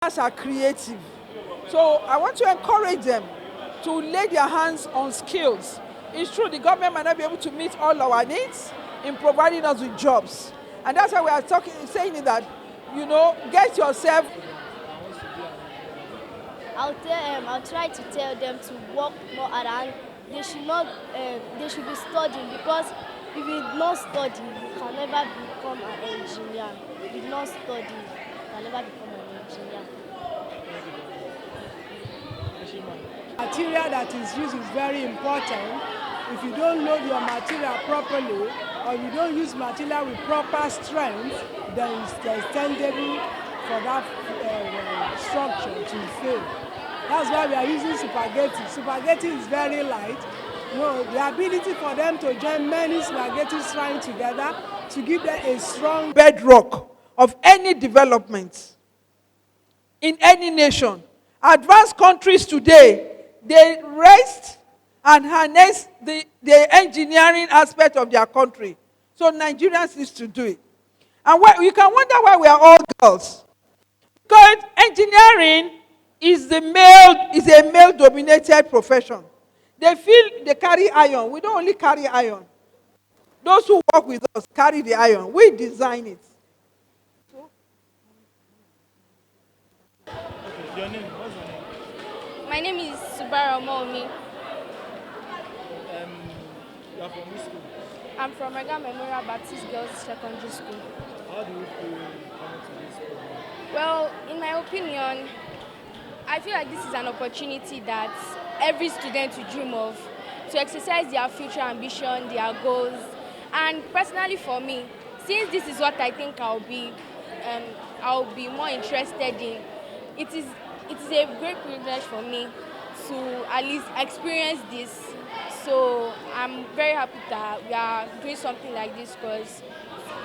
are creative. So I want to encourage them to lay their hands on skills. It's true the government might not be able to meet all our needs in providing us with jobs. And that's why we are saying that, get yourself. I'll try to tell them to work more hard. They should not. They should be studying, because if you not study, you can never become an engineer. If you not study, you can never become an engineer. Material that is used is very important. If you don't load your material properly, or you don't use material with proper strength, then it's tendency for that structure to fail. That's why we are using spaghetti. Spaghetti is very light. The ability for them to join many spaghettis frying together to give them a strong bedrock of any development in any nation. Advanced countries today, they rest and harness the engineering aspect of their country. So Nigerians need to do it. And you can wonder why we are all girls. Because engineering is a male-dominated profession. They feel they carry iron. We don't only carry iron. Those who work with us carry the iron. We design it. Okay, your name? What's your name? My name is Subara Momi. You are from which school? I'm from Ega Memorial Baptist Girls Secondary School. How do you feel coming to this school? Well, in my opinion, I feel like this is an opportunity that every student will dream of, to exercise their future ambition, their goals. And personally for me, since this is what I think I'll be more interested in, it is a great privilege for me to at least experience this. So I'm very happy that we are doing something like this, because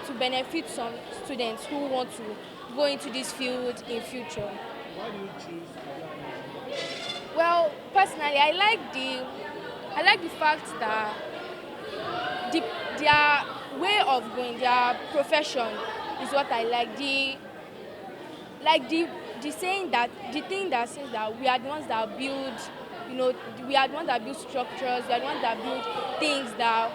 to benefit some students who want to go into this field in future. Why do you choose to learn engineering? Well, personally, I like the fact that their way of going, their profession is what I like. The saying that, the thing that says that we are the ones that build, we are the ones that build structures, we are the ones that build things that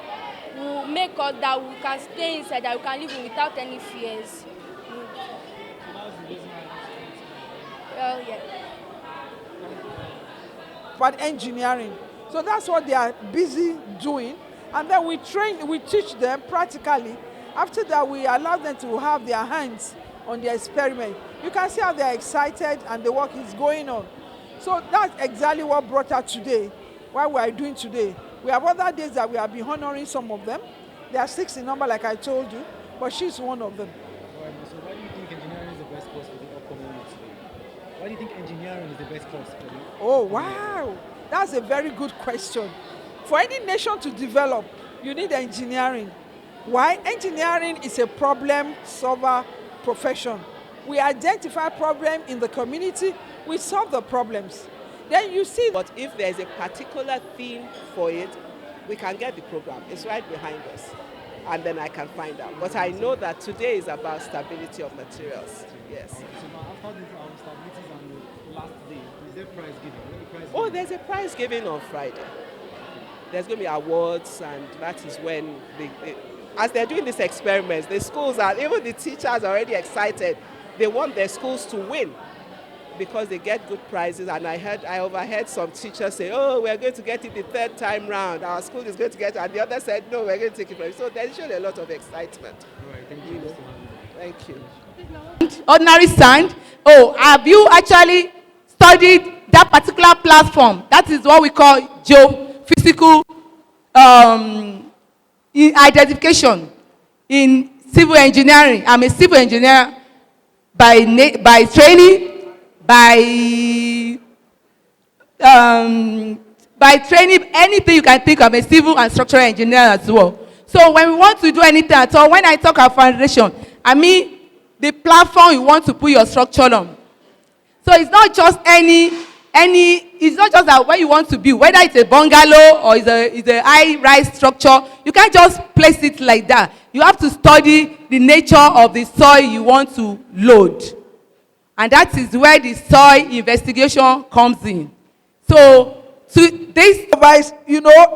will make us, that we can stay inside, that we can live in without any fears. Well, yeah. But engineering. So that's what they are busy doing. And then we teach them practically. After that, we allow them to have their hands on their experiment. You can see how they are excited and the work is going on. So that's exactly what brought us today, what we are doing today. We have other days that we have been honoring some of them. There are 6 in number, like I told you, but she's one of them. So why do you think engineering is the best course for the upcoming youth? Why do you think engineering is the best course for you? Oh, wow. That's a very good question. For any nation to develop, you need engineering. Why? Engineering is a problem solver profession. We identify problems in the community, we solve the problems. Then you see. But if there's a particular theme for it, we can get the program. It's right behind us. And then I can find out. But I know that today is about stability of materials. Yes. So now after this stability and the last day, is there prize giving? Oh, there's a prize giving on Friday. There's going to be awards, and that is when as they're doing these experiments, the schools even the teachers are already excited. They want their schools to win because they get good prizes. And I overheard some teachers say, oh, we're going to get it the 3rd time round. Our school is going to get it. And the other said, no, we're going to take it from you. So there's usually a lot of excitement. All right, thank you. Thank you. Ordinary sand. Oh, have you actually studied that particular platform? That is what we call geophysical identification in civil engineering. I'm a civil engineer by training, by training, anything you can think of. I'm a civil and structural engineer as well. So when we want to do anything at all, when I talk about foundation, I mean the platform you want to put your structure on. So it's not just it's not just that when you want to build, whether it's a bungalow or it's a high-rise structure, you can't just place it like that. You have to study the nature of the soil you want to load. And that is where the soil investigation comes in. So, to this,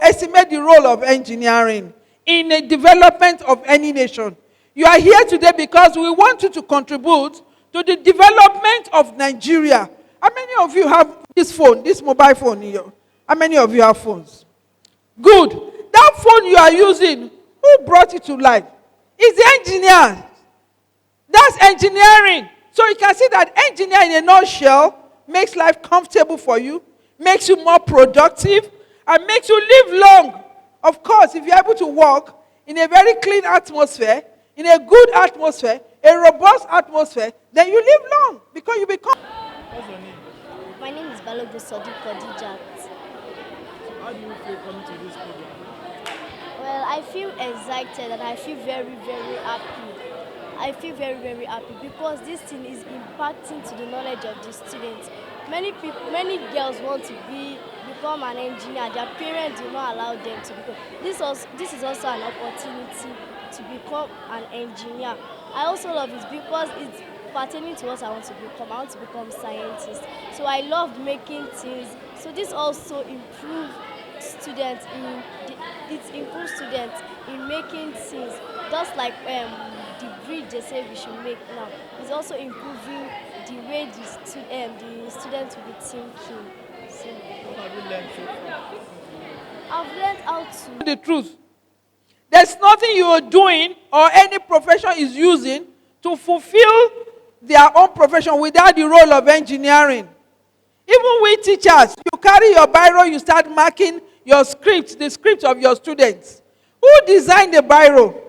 Estimate the role of engineering in the development of any nation. You are here today because we want you to contribute to the development of Nigeria. How many of you have this phone, this mobile phone here? How many of you have phones? Good. That phone you are using, who brought it to life? It's the engineer. That's engineering. So you can see that engineering in a nutshell makes life comfortable for you, makes you more productive, and makes you live long. Of course, if you're able to work in a very clean atmosphere, in a good atmosphere, a robust atmosphere, then you live long because you become. What's your name? My name is Balogun Sadiq Kodijat. How do you feel coming to this program? Well, I feel excited and I feel very, very happy. I feel very, very happy because this thing is impacting to the knowledge of the students. Many people, many girls want to become an engineer. Their parents do not allow them to become. This is also an opportunity to become an engineer. I also love it because it's pertaining to what I want to become. I want to become scientist. So I love making things. So this also improves students in making things. Just like the bridge they say we should make now. It's also improving the way the students will be thinking. So, What have you learned so far? I've learned how to. The truth. There's nothing you are doing or any profession is using to fulfill their own profession without the role of engineering. Even we teachers, you carry your biro, you start marking your script, the script of your students. Who designed the biro?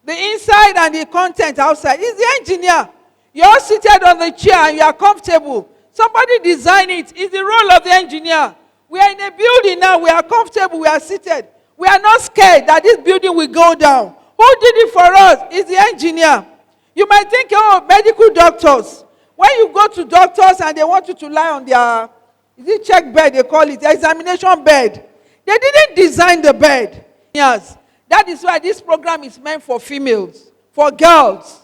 The inside and the content outside is the engineer. You're seated on the chair and you are comfortable. Somebody designed it. It's the role of the engineer. We are in a building now. We are comfortable. We are seated. We are not scared that this building will go down. Who did it for us? It's the engineer. You might think, oh, medical doctors. When you go to doctors and they want you to lie on their, is it check bed they call it, examination bed. They didn't design the bed. Yes. That is why this program is meant for females, for girls.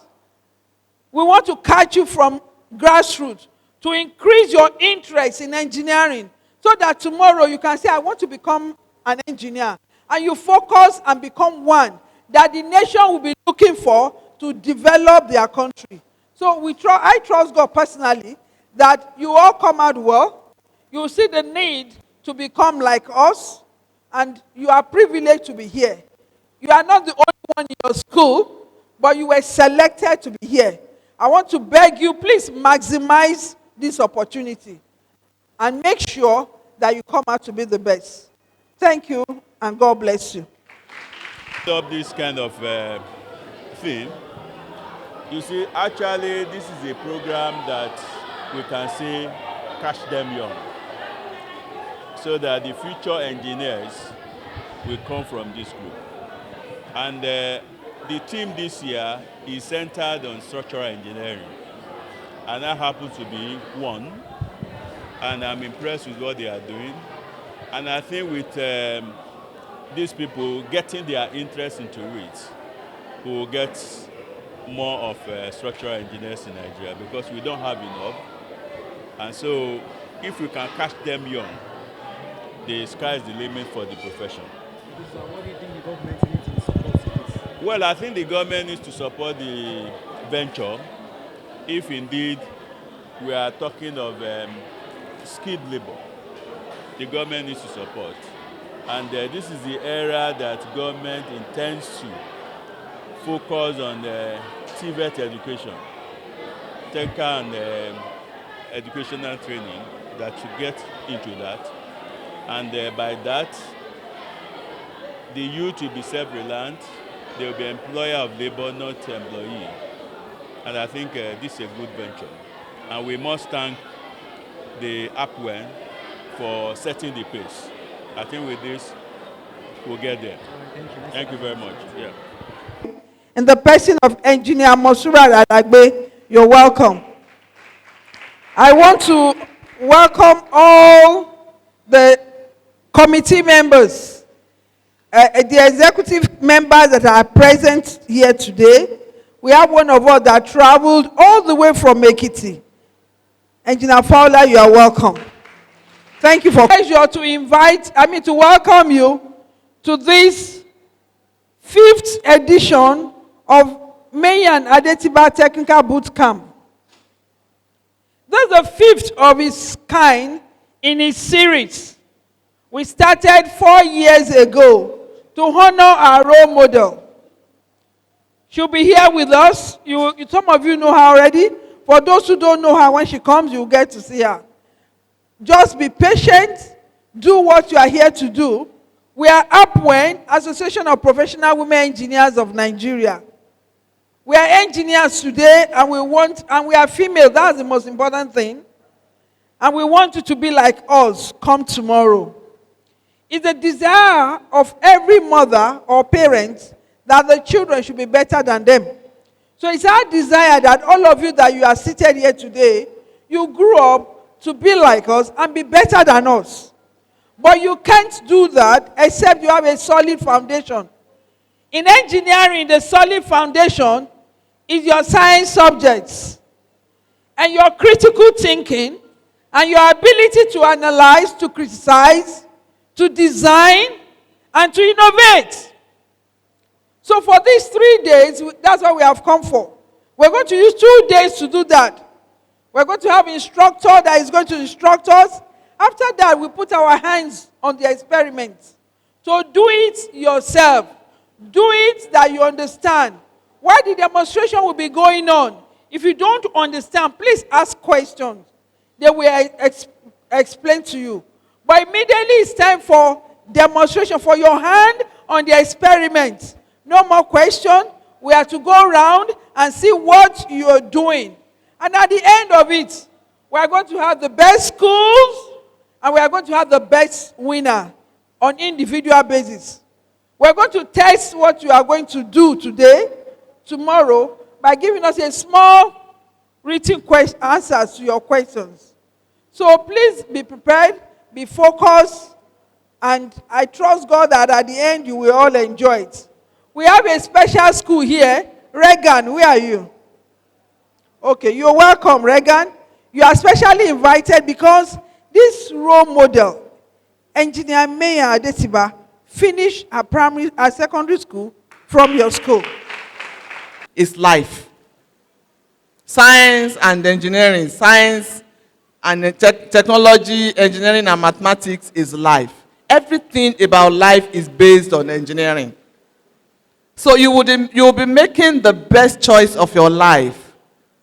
We want to catch you from grassroots to increase your interest in engineering so that tomorrow you can say, I want to become an engineer. And you focus and become one that the nation will be looking for to develop their country. So I trust God personally that you all come out well. You see the need to become like us, and you are privileged to be here. You are not the only one in your school, but you were selected to be here. I want to beg you, please maximize this opportunity and make sure that you come out to be the best. Thank you, and God bless you. Up this kind of thing, you see, actually, this is a program that we can say catch them young, so that the future engineers will come from this group. And the team this year is centered on structural engineering, and I happen to be one, and I'm impressed with what they are doing. And I think with these people getting their interest into it, we will get more of structural engineers in Nigeria, because we don't have enough. And so if we can catch them young, the sky is the limit for the profession. So what do you think the government needs to support this? Well, I think the government needs to support the venture if indeed we are talking of skilled labor. The government needs to support. And this is the area that government intends to focus on TVET education, technical and educational training, that should get into that. And by that, the youth will be self-reliant. They will be employer of labor, not employee. And I think this is a good venture. And we must thank the APWEN for setting the pace. I think with this, we'll get there. Thank you very much. Yeah. In the person of Engineer Mosura Radagbe, you're welcome. I want to welcome all the committee members, the executive members that are present here today. We have one of us that traveled all the way from Ekiti. Engineer Fowler, you are welcome. Thank you for pleasure to welcome you to this 5th edition of Mayan Adetiba Technical Boot Camp. This is the 5th of its kind in its series. We started 4 years ago to honor our role model. She'll be here with us. Some of you know her already. For those who don't know her, when she comes, you'll get to see her. Just be patient. Do what you are here to do. We are APWEN, Association of Professional Women Engineers of Nigeria. We are engineers today, and we are female. That's the most important thing. And we want you to be like us come tomorrow. It's a desire of every mother or parent that the children should be better than them. So it's our desire that all of you that you are seated here today, you grew up to be like us and be better than us. But you can't do that except you have a solid foundation. In engineering, the solid foundation is your science subjects and your critical thinking and your ability to analyze, to criticize, to design, and to innovate. So for these 3 days, that's what we have come for. We're going to use 2 days to do that. We're going to have an instructor that is going to instruct us. After that, we put our hands on the experiment. So do it yourself. Do it that you understand. While the demonstration will be going on, if you don't understand, please ask questions. They will explain to you. But immediately it's time for demonstration, for your hand on the experiment. No more question. We have to go around and see what you are doing. And at the end of it, we are going to have the best schools and we are going to have the best winner on individual basis. We are going to test what you are going to do today, tomorrow, by giving us a small written answers to your questions. So please be prepared, be focused, and I trust God that at the end you will all enjoy it. We have a special school here. Regan, where are you? Okay, you're welcome, Regan. You are specially invited because this role model, Engineer Mayan Adetiba, finished her secondary school from your school. It's life. Science and engineering, science and technology, engineering and mathematics is life. Everything about life is based on engineering. So you will be making the best choice of your life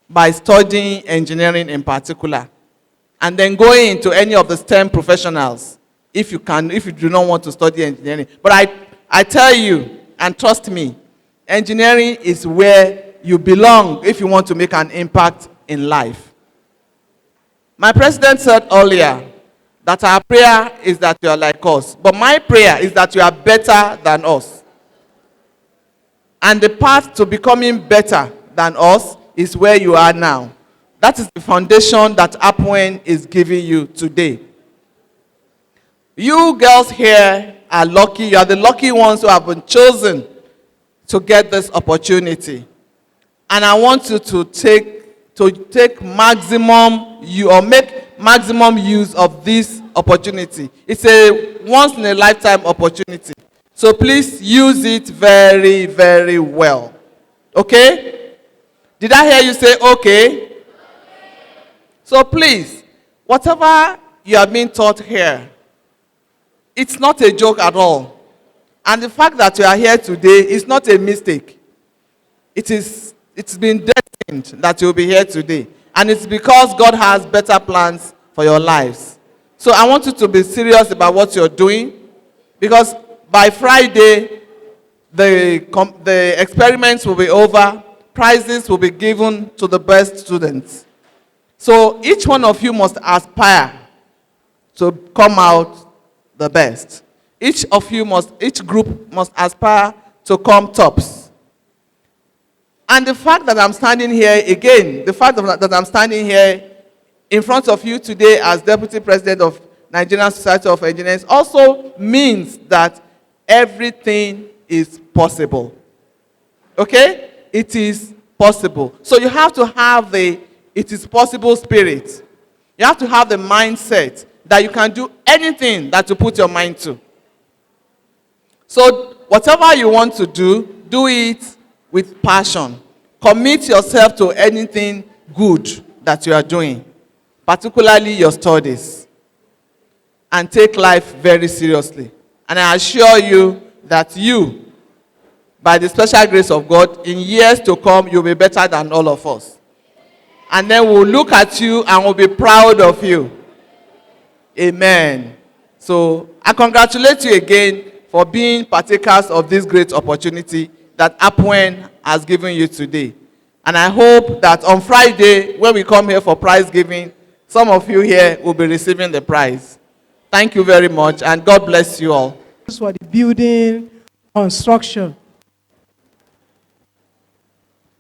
by studying engineering in particular. And then going into any of the STEM professionals if you do not want to study engineering. But I tell you, and trust me, engineering is where you belong if you want to make an impact in life. My president said earlier that our prayer is that you are like us. But my prayer is that you are better than us. And the path to becoming better than us is where you are now. That is the foundation that APWEN is giving you today. You girls here are lucky. You are the lucky ones who have been chosen to get this opportunity. And I want you to take maximum make maximum use of this opportunity. It's a once in a lifetime opportunity. So please use it very, very well. Okay? Did I hear you say okay? So please, whatever you are being taught here, it's not a joke at all. And the fact that you are here today is not a mistake. It's been destined that you'll be here today. And it's because God has better plans for your lives. So I want you to be serious about what you're doing, because by Friday, the experiments will be over. Prizes will be given to the best students. So each one of you must aspire to come out the best. Each group must aspire to come tops. And the fact that I'm standing here again, the fact that I'm standing here in front of you today as Deputy President of Nigerian Society of Engineers also means that everything is possible. Okay? It is possible. So you have to have the it is possible spirit. You have to have the mindset that you can do anything that you put your mind to. So whatever you want to do, do it with passion. Commit yourself to anything good that you are doing, particularly your studies. And take life very seriously. And I assure you that you, by the special grace of God, in years to come, you'll be better than all of us. And then we'll look at you and we'll be proud of you. Amen. So I congratulate you again for being partakers of this great opportunity that APWEN has given you today. And I hope that on Friday, when we come here for prize giving, some of you here will be receiving the prize. Thank you very much, and God bless you all. For the building construction.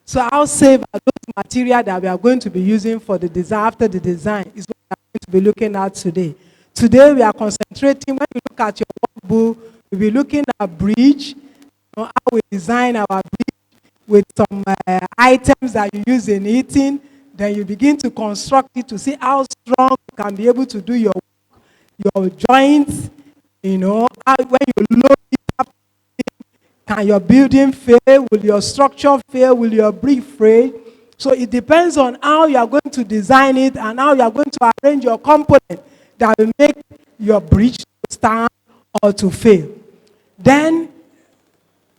So how safe are those materials that we are going to be using for the design, after the design, is what we are going to be looking at today. Today we are concentrating, when you look at your workbook, we'll be looking at bridge, how we design our bridge with some items that you use in eating. Then you begin to construct it to see how strong you can be able to do your joints, when you load it up, can your building fail? Will your structure fail? Will your brick fail? So it depends on how you are going to design it and how you are going to arrange your component that will make your bridge to stand or to fail. Then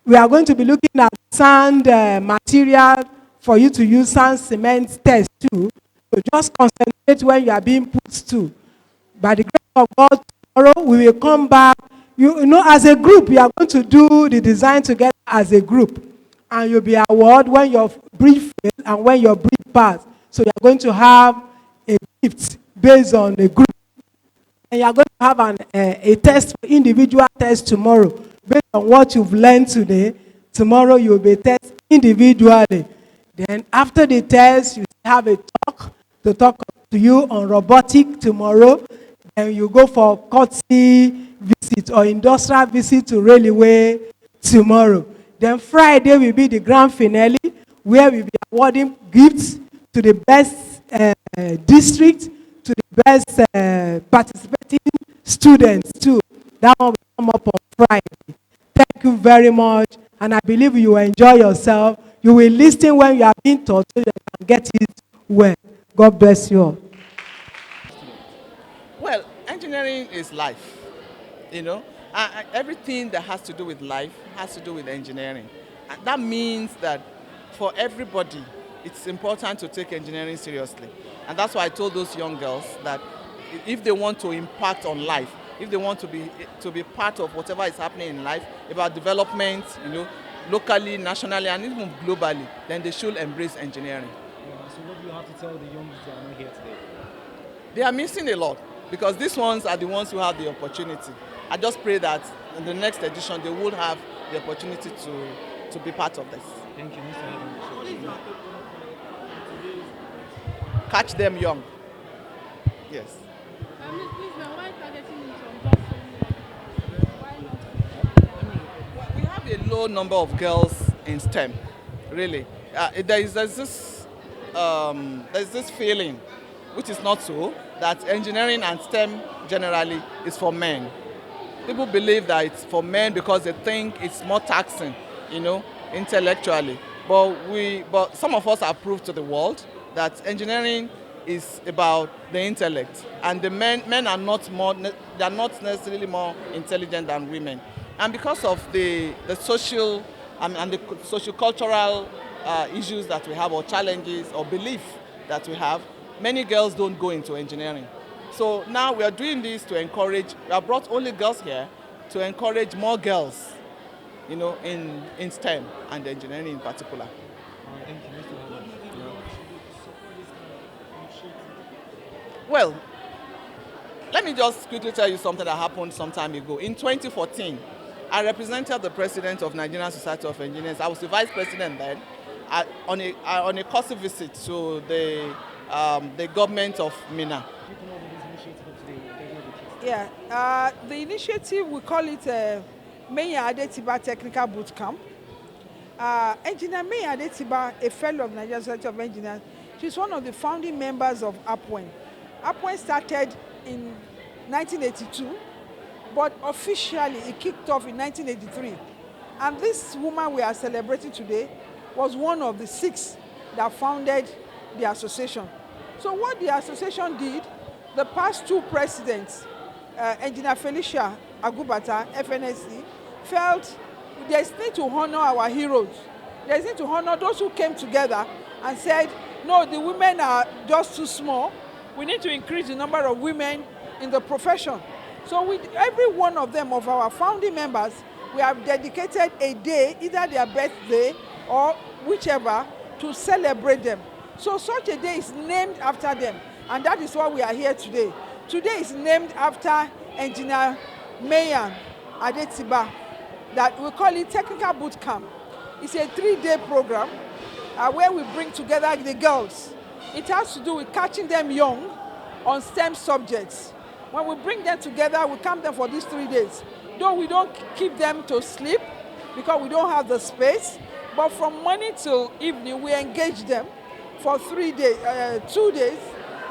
we are going to be looking at sand material for you to use sand cement test too. So just concentrate when you are being put to. By the grace of God, tomorrow we will come back. As a group, you are going to do the design together as a group. And you'll be awarded when your brief fails and when your brief pass. So you are going to have a gift based on the group. And you are going to have a test, individual test tomorrow. Based on what you've learned today, tomorrow you will be tested individually. Then after the test, you have a talk to you on robotic tomorrow. Then you go for courtesy visit or industrial visit to railway tomorrow. Then Friday will be the grand finale, where we'll be awarding gifts to the best district, to the best participating students too. That one will come up on Friday. Thank you very much, and I believe you will enjoy yourself. You will listen when you are being taught so you can get it well. God bless you all. Well, engineering is life, everything that has to do with life has to do with engineering. And that means that for everybody, it's important to take engineering seriously. And that's why I told those young girls that if they want to impact on life, if they want to be part of whatever is happening in life, about development, locally, nationally, and even globally, then they should embrace engineering. So what do you have to tell the young people that are not here today? They are missing a lot, because these ones are the ones who have the opportunity. I just pray that in the next edition they will have the opportunity to be part of this. Thank you, Mr. Adam. Catch them young. Yes. We have a low number of girls in STEM, really. There's this feeling, which is not so, that engineering and STEM generally is for men. People believe that it's for men because they think it's more taxing, intellectually. But some of us have proved to the world that engineering is about the intellect, and the men are not necessarily more intelligent than women. And because of the social and the socio-cultural issues that we have, or challenges or belief that we have, many girls don't go into engineering. So now we are doing this to encourage, we have brought only girls here to encourage more girls, in STEM and engineering in particular. Thank you, Mr. Adam. Well, let me just quickly tell you something that happened some time ago. In 2014, I represented the president of Nigerian Society of Engineers. I was the vice president then, on a course visit to the government of Minna. Yeah, the initiative, we call it Menya Adetiba Technical Boot Camp. Engineer May Adetiba, a fellow of Nigerian Society of Engineers, she's one of the founding members of APWEN. APWEN started in 1982, but officially it kicked off in 1983. And this woman we are celebrating today was one of the 6 that founded the association. So what the association did, the past 2 presidents, Engineer Felicia Agubata, FNSC, felt there's need to honor our heroes. There's need to honor those who came together and said, no, the women are just too small. We need to increase the number of women in the profession. So with every one of them, of our founding members, we have dedicated a day, either their birthday or whichever, to celebrate them. So such a day is named after them, and that is why we are here today. Today is named after Engineer Mayan Adetiba, that we call it Technical Boot Camp. It's a 3-day program where we bring together the girls. It has to do with catching them young on STEM subjects. When we bring them together, we camp them for these 3 days. Though we don't keep them to sleep because we don't have the space, but from morning till evening, we engage them for 2 days.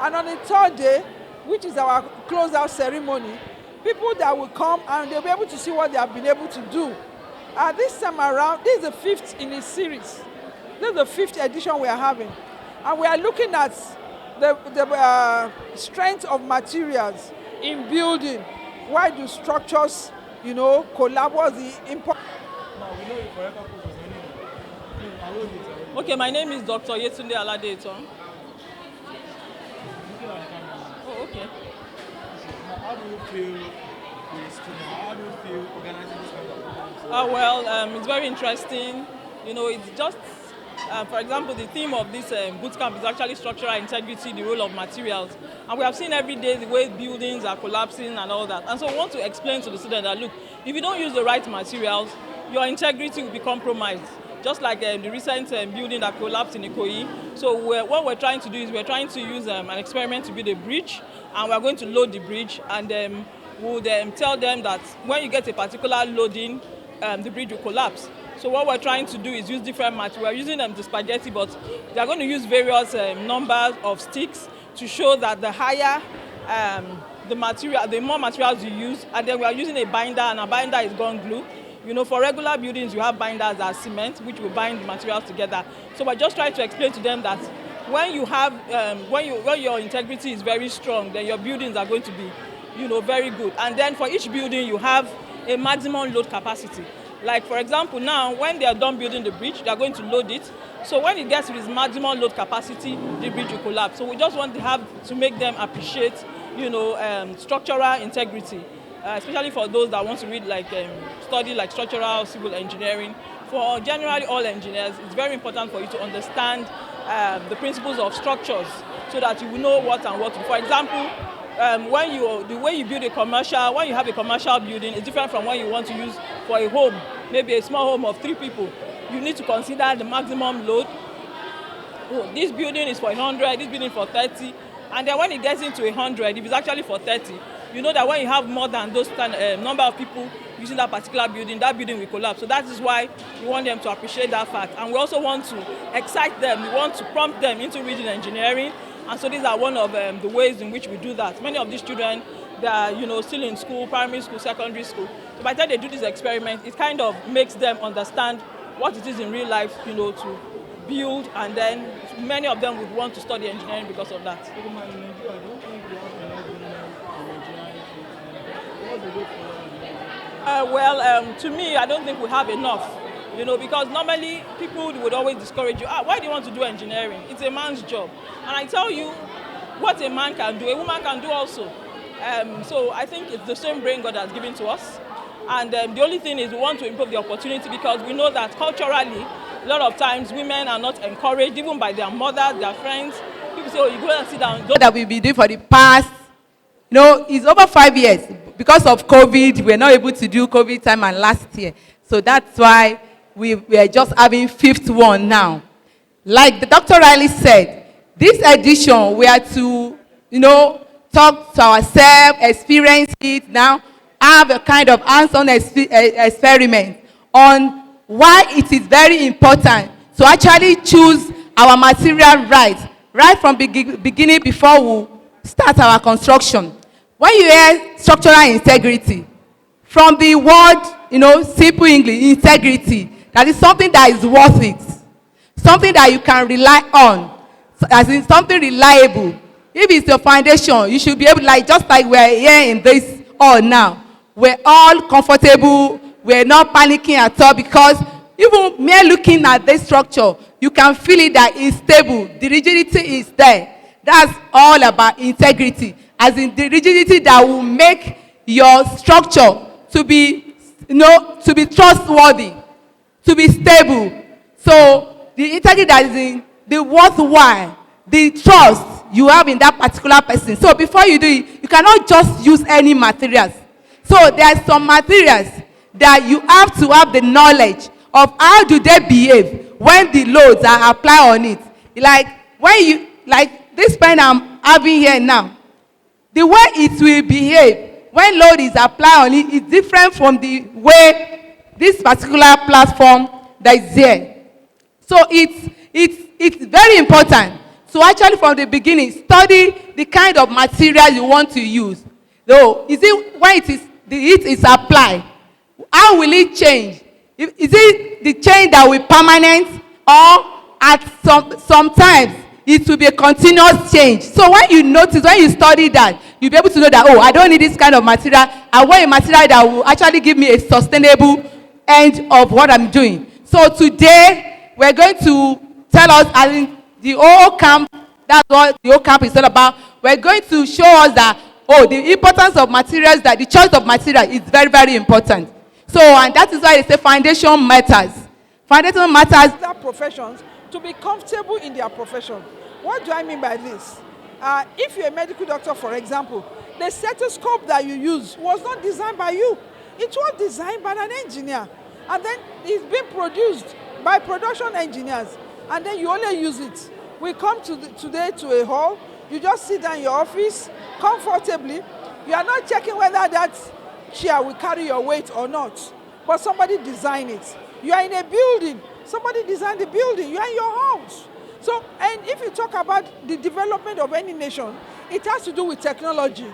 And on the 3rd day, which is our closeout ceremony, people that will come and they'll be able to see what they have been able to do. This time around, this is the 5th in this series. This is the 5th edition we are having. And we are looking at the strength of materials in building. Why do structures, collapse? The impact? Okay, my name is Dr. Yetunde Aladeton. Oh, okay. How do you feel the student? How do you feel organizing this kind of event? It's very interesting. It's just, for example, the theme of this bootcamp is actually structural integrity, the role of materials. And we have seen every day the way buildings are collapsing and all that. And so we want to explain to the student that, look, if you don't use the right materials, your integrity will be compromised. Just like the recent building that collapsed in Ikoyi. So what we're trying to do is we're trying to use an experiment to build a bridge, and we're going to load the bridge, and we'll tell them that when you get a particular loading, the bridge will collapse. So what we're trying to do is use different materials. We're using the spaghetti, but they're going to use various numbers of sticks to show that the higher the more materials you use, and then we are using a binder, and a binder is gun glue. For regular buildings, you have binders that are cement, which will bind the materials together. So we're just trying to explain to them that when you have, when your integrity is very strong, then your buildings are going to be, very good. And then for each building, you have a maximum load capacity. Like for example, now when they are done building the bridge, they are going to load it. So when it gets to its maximum load capacity, the bridge will collapse. So we just want to make them appreciate, structural integrity. Especially for those that want to study like structural civil engineering. For generally all engineers, it's very important for you to understand the principles of structures so that you will know what and what to do. For example, the way you build when you have a commercial building, is different from what you want to use for a home, maybe a small home of 3 people. You need to consider the maximum load. Oh, this building is for 100, this building for 30, and then when it gets into 100, if it's actually for 30, you know that when you have more than those number of people using that particular building, that building will collapse. So that is why we want them to appreciate that fact. And we also want to excite them. We want to prompt them into reading engineering. And so these are one of the ways in which we do that. Many of these children, they are still in school, primary school, secondary school. So by the time they do this experiment, it kind of makes them understand what it is in real life, to build. And then many of them would want to study engineering because of that. To me, I don't think we have enough, because normally people would always discourage you. Why do you want to do engineering? It's a man's job. And I tell you, what a man can do, a woman can do also. So I think it's the same brain God has given to us. And the only thing is we want to improve the opportunity because we know that culturally, a lot of times women are not encouraged, even by their mothers, their friends. People say, you go and sit down. That we've been doing for the past, it's over 5 years. Because of COVID, we're not able to do COVID time and last year. So that's why we are just having 5th one now. Like the Dr. Riley said, this edition, we are to, talk to ourselves, experience it now, have a kind of hands-on experiment on why it is very important to actually choose our material right from beginning before we start our construction. When you hear structural integrity, from the word, simple English, integrity, that is something that is worth it, something that you can rely on, as in something reliable. If it's your foundation, you should be able, just like we're here in this hall now, we're all comfortable, we're not panicking at all, because even mere looking at this structure, you can feel it that it's stable, the rigidity is there. That's all about integrity, as in the rigidity that will make your structure to be, to be trustworthy, to be stable. So the integrity that is in the worthwhile, the trust you have in that particular person. So before you do it, you cannot just use any materials. So there are some materials that you have to have the knowledge of how do they behave when the loads are applied on it. Like this pen I'm having here now, the way it will behave when load is applied on it is different from the way this particular platform that is here. So it's very important to actually from the beginning study the kind of material you want to use. Though, is it when the heat is applied, how will it change? Is it the change that will be permanent, or at sometimes it will be a continuous change? So when you study that, you'll be able to know that, I don't need this kind of material. I want a material that will actually give me a sustainable end of what I'm doing. So today, we're going to tell us, as in the whole camp, that's what the whole camp is all about. We're going to show us that, the importance of materials, that the choice of material is very, very important. So, and that is why they say foundation matters. Foundation matters. Other professions to be comfortable in their profession. What do I mean by this? If you're a medical doctor, for example, the stethoscope that you use was not designed by you. It was designed by an engineer. And then it's been produced by production engineers. And then you only use it. We come today to a hall. You just sit down in your office comfortably. You are not checking whether that chair will carry your weight or not. But somebody designed it. You are in a building. Somebody designed the building. You are in your house. So, and if you talk about the development of any nation, it has to do with technology.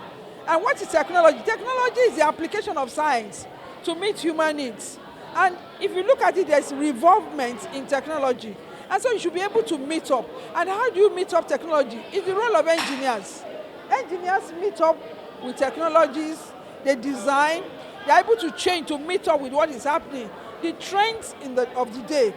And what is technology? Technology is the application of science to meet human needs. And if you look at it, there's revolvement in technology. And so you should be able to meet up. And how do you meet up technology? It's the role of engineers. Engineers meet up with technologies, they design, they're able to change to meet up with what is happening. The trends of the day.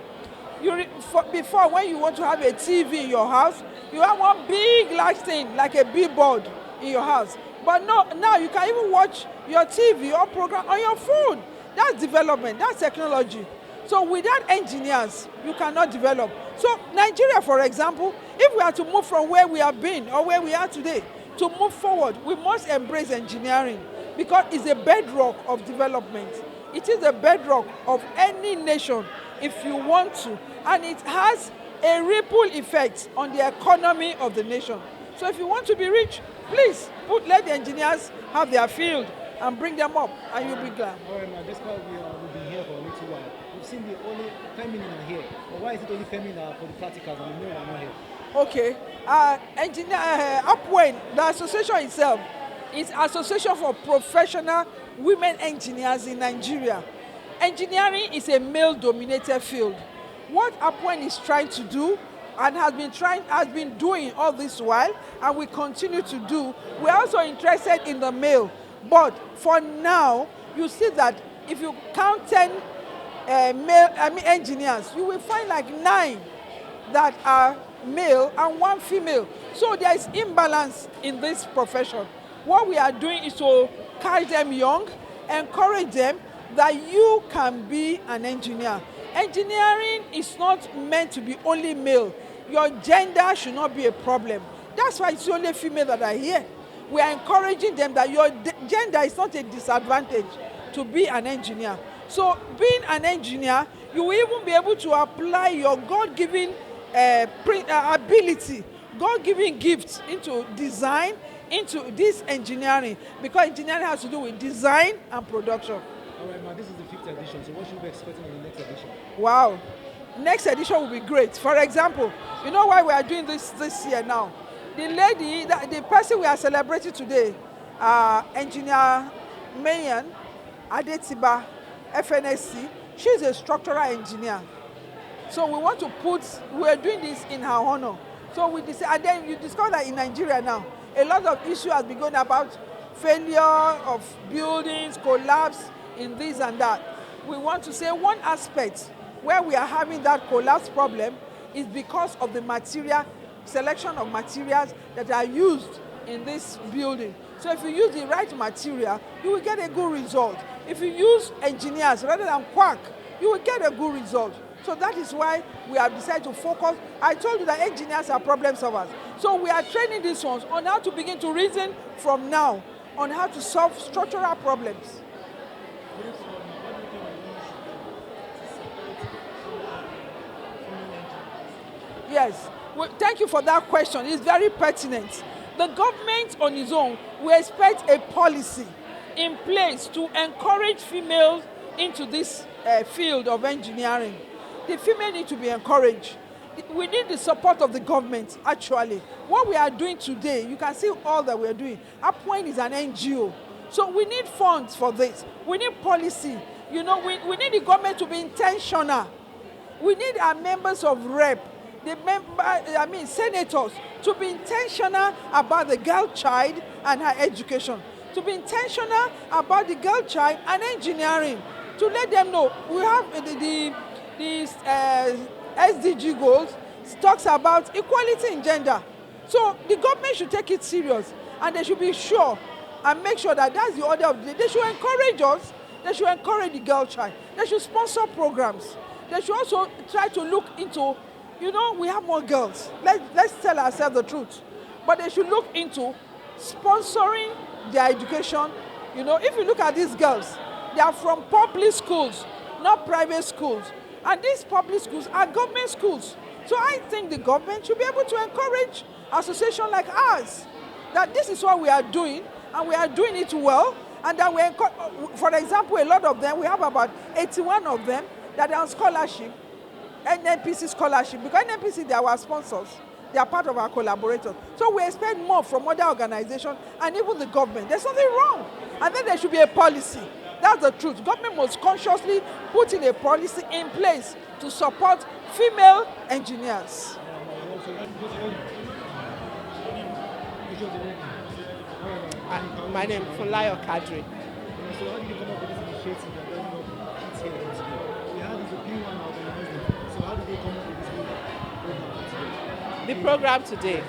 Before, when you want to have a TV in your house, you have one big large thing like a billboard in your house. But no, now you can even watch your TV or program on your phone. That's development, that's technology. So without engineers, you cannot develop. So Nigeria, for example, if we are to move from where we have been or where we are today, to move forward, we must embrace engineering because it's a bedrock of development. It is a bedrock of any nation if you want to. And it has a ripple effect on the economy of the nation. So if you want to be rich, please let the engineers have their field and bring them up, and you'll be glad. All right, now, that's why we've been here for a little while. We've seen the only feminine are here. But why is it only feminine for the practicals and the male are not here? Okay. Upwin, the association itself, is Association for Professional Women Engineers in Nigeria. Engineering is a male-dominated field. What Upwin is trying to do and has been doing all this while, and we continue to do, we're also interested in the male. But for now, you see that if you count 10 engineers, you will find like 9 that are male and 1 female. So there is imbalance in this profession. What we are doing is to catch them young, encourage them that you can be an engineer. Engineering is not meant to be only male. Your gender should not be a problem. That's why it's only female that are here. We are encouraging them that your gender is not a disadvantage to be an engineer. So being an engineer, you will even be able to apply your God-given ability, God-given gifts into design, into this engineering, because engineering has to do with design and production. All right, this is the 5th edition, so what should we be expecting on the next edition? Wow. Next edition will be great. For example, you know why we are doing this year now? The lady, the person we are celebrating today, Engineer Mayan Adetiba, FNSC, she's a structural engineer. So we want to we are doing this in her honor. So we decide, and then you discover that in Nigeria now, a lot of issues has been going about failure of buildings, collapse in this and that. We want to say one aspect where we are having that collapse problem is because of the selection of materials that are used in this building. So if you use the right material, you will get a good result. If you use engineers rather than quack, you will get a good result. So that is why we have decided to focus. I told you that engineers are problem solvers. So we are training these ones on how to begin to reason from now on how to solve structural problems. Yes, well, thank you for that question. It's very pertinent. The government on its own will expect a policy in place to encourage females into this field of engineering. The female need to be encouraged. We need the support of the government, actually. What we are doing today, you can see all that we are doing. Upwind is an NGO. So we need funds for this. We need policy. You know, we need the government to be intentional. We need our members of rep, senators, to be intentional about the girl child and her education. To be intentional about the girl child and engineering. To let them know we have the SDG goals talks about equality in gender. So the government should take it serious and they should be sure and make sure that that's the order of the day. They should encourage us. They should encourage the girl child. They should sponsor programs. They should also try to look into, you know, we have more girls. Let's tell ourselves the truth. But they should look into sponsoring their education. You know, if you look at these girls, they are from public schools, not private schools. And these public schools are government schools. So I think the government should be able to encourage associations like ours, that this is what we are doing, and we are doing it well. And that for example, a lot of them, we have about 81 of them that are on scholarship, NNPC scholarship, because NNPC, they are our sponsors. They are part of our collaborators. So we expect more from other organizations and even the government. There's something wrong. And then there should be a policy. That's the truth. Government must consciously put in a policy in place to support female engineers. My name is Folayo Kadri. So how did you come up with this initiative that doesn't know kids here in today? We had this P1 organizing. So how did they come up with this program today? The program today,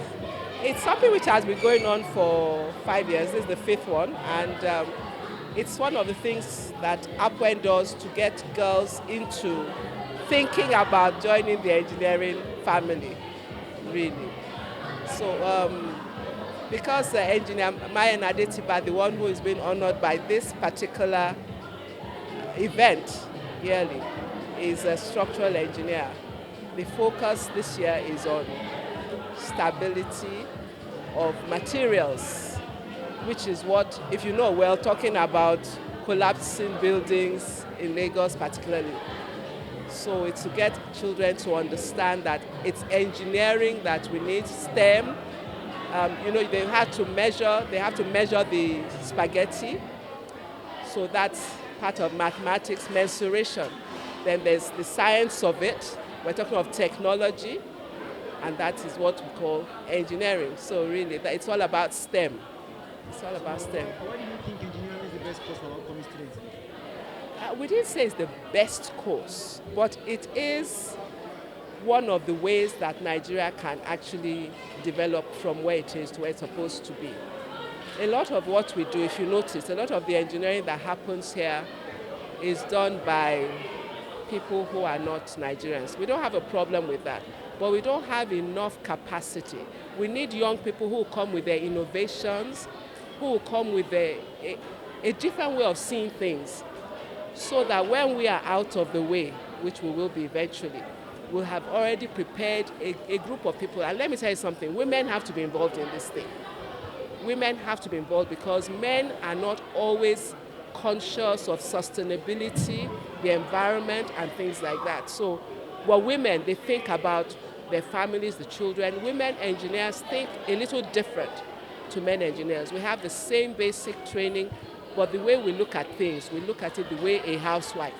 it's something which has been going on for 5 years. This is the 5th one, and it's one of the things that Upwind does to get girls into thinking about joining the engineering family, really. So because engineer Mayan Adetiba, the one who is being honored by this particular event yearly, is a structural engineer, the focus this year is on stability of materials, which is what, if you know well, talking about collapsing buildings in Lagos particularly. So it's to get children to understand that it's engineering that we need, STEM. You know, they have to measure the spaghetti. So that's part of mathematics, mensuration. Then there's the science of it. We're talking of technology, and that is what we call engineering. So really, it's all about STEM. It's all about STEM. Why do you think engineering is the best course for upcoming students? We didn't say it's the best course, but it is one of the ways that Nigeria can actually develop from where it is to where it's supposed to be. A lot of what we do, if you notice, a lot of the engineering that happens here is done by people who are not Nigerians. We don't have a problem with that, but we don't have enough capacity. We need young people who come with their innovations, who come with a different way of seeing things, so that when we are out of the way, which we will be eventually, we'll have already prepared a group of people. And let me tell you something, women have to be involved in this thing. Women have to be involved because men are not always conscious of sustainability, the environment, and things like that. So, well, women, they think about their families, the children. Women engineers think a little different to men engineers. We have the same basic training, but the way we look at things, we look at it the way a housewife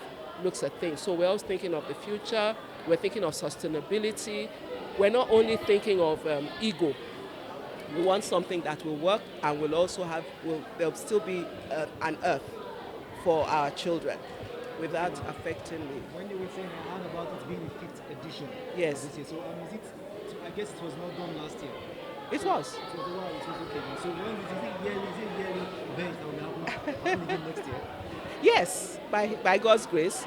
looks at things. So we're always thinking of the future, we're thinking of sustainability. We're not only thinking of ego. We want something that will work and will also have, there'll still be an earth for our children without affecting me. When you were saying I heard about it being the 5th edition Yes. this year, so is it? So I guess it was not done last year. It was. It was okay. So when is it yearly event that will happen next year? Yes, by God's grace,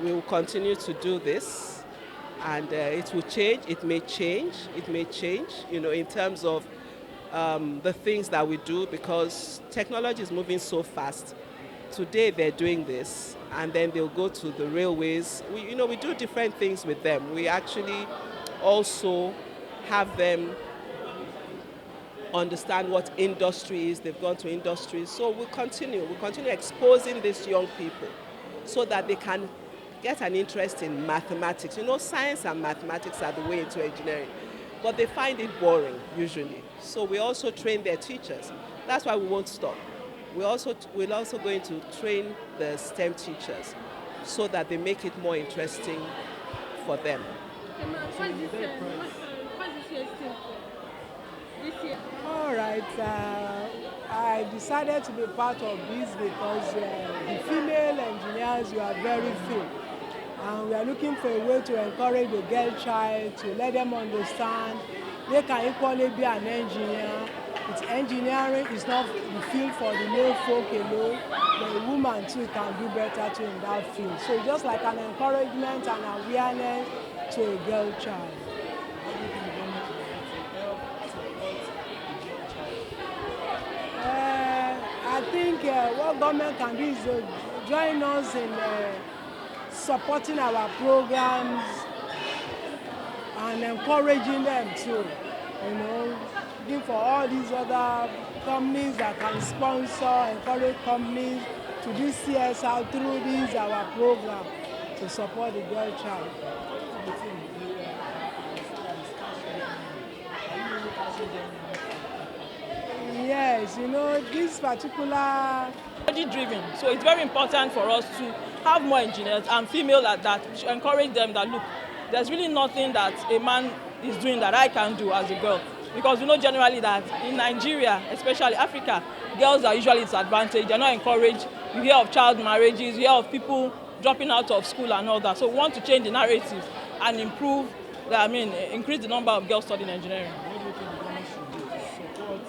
we will continue to do this, and it will change. It may change. In terms of the things that we do, because technology is moving so fast. Today they're doing this, and then they'll go to the railways. We do different things with them. We actually also have them understand what industry is. They've gone to industries. So we'll continue exposing these young people so that they can get an interest in mathematics. Science and mathematics are the way into engineering, but they find it boring usually. So we also train their teachers. That's why we won't stop. We're also going to train the STEM teachers so that they make it more interesting for them. All right, I decided to be part of this because the female engineers, you are very few. And we are looking for a way to encourage the girl child, to let them understand they can equally be an engineer. Engineering is not the field for the male folk alone, but a woman too can do better too in that field. So just like an encouragement and awareness to a girl child. I think what government can do is join us in supporting our programs and encouraging them too. Looking for all these other companies that can sponsor, encourage companies to do CSR through this our program to support the girl child. Yes, this particular Driven. So it's very important for us to have more engineers and female at that, to encourage them that, look, there's really nothing that a man is doing that I can do as a girl. Because we know generally that in Nigeria, especially Africa, girls are usually disadvantaged. They're not encouraged. You hear of child marriages, you hear of people dropping out of school and all that. So we want to change the narrative and increase the number of girls studying engineering. What do you think the government should do to support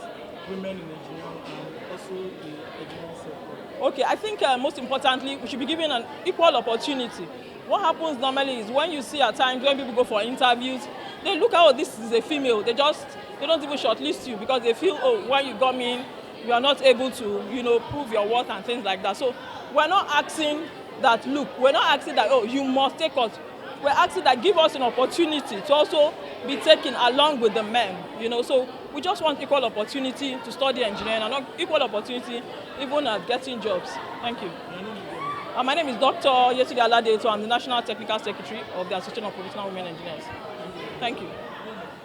women in engineering and also the engineering sector? Okay, I think most importantly, we should be given an equal opportunity. What happens normally is when you see at times when people go for interviews, they look at, this is a female. They don't even shortlist you because they feel, when you come in, you are not able to, prove your worth and things like that. So we're not asking that, you must take us. We're asking that give us an opportunity to also be taken along with the men, So we just want equal opportunity to study engineering and equal opportunity even at getting jobs. Thank you. My name is Dr. Yetunde Aladeto. I'm the National Technical Secretary of the Association of Professional Women Engineers. Thank you.